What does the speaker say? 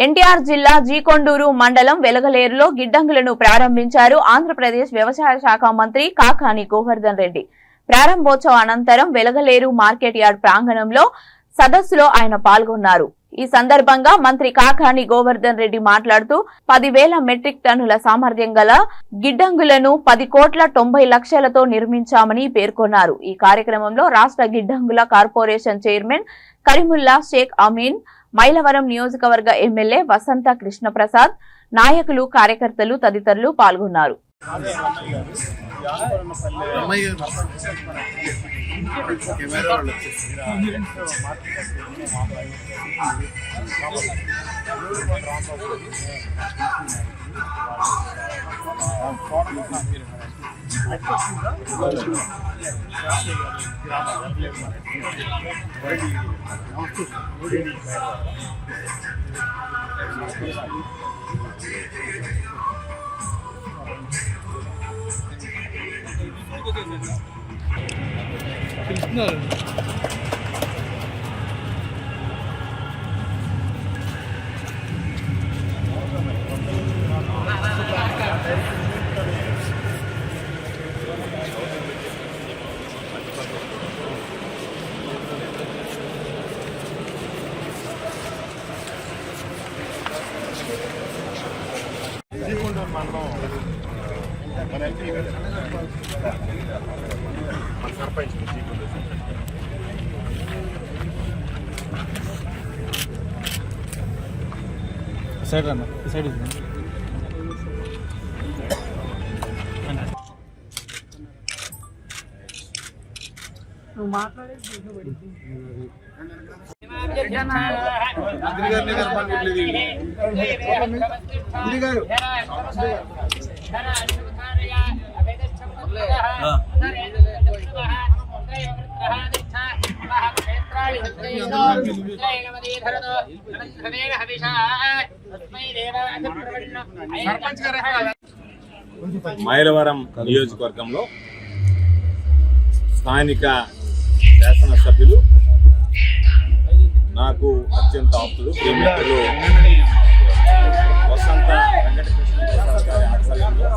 ఎన్టీఆర్ జిల్లా జీకొండూరు మండలం వెలగలేరులో గిడ్డంగులను ప్రారంభించారు ఆంధ్రప్రదేశ్ వ్యవసాయ శాఖ మంత్రి కాకాని గోవర్ధన్ రెడ్డి. ప్రారంభోత్సవ అనంతరం వెలగలేరు మార్కెట్ యార్డ్ ప్రాంగణంలో సదస్సులో ఆయన పాల్గొన్నారు. ఈ సందర్భంగా మంత్రి కాకాని గోవర్ధన్ రెడ్డి మాట్లాడుతూ 10,000 మెట్రిక్ టన్నుల సామర్థ్యం గల గిడ్డంగులను 10,90,00,000తో నిర్మించామని పేర్కొన్నారు. ఈ కార్యక్రమంలో రాష్ట్ర గిడ్డంగుల కార్పొరేషన్ చైర్మన్ కరీముల్లా షేక్ అమీన్, మైలవరం నియోజకవర్గ ఎమ్మెల్యే వసంత కృష్ణప్రసాద్, నాయకులు, కార్యకర్తలు తదితరులు పాల్గొన్నారు. సైడ్ రన్న సైడ్ నువ్వు మాట్లాడేది మైలవరం నియోజకవర్గంలో స్థానిక శాసనసభ్యులు, నాకు అత్యంత ఆప్తులు, ప్రియమిత్రులు వసంత వెంకటకృష్ణ ప్రసాద్ గారి ఆధ్వర్యంలో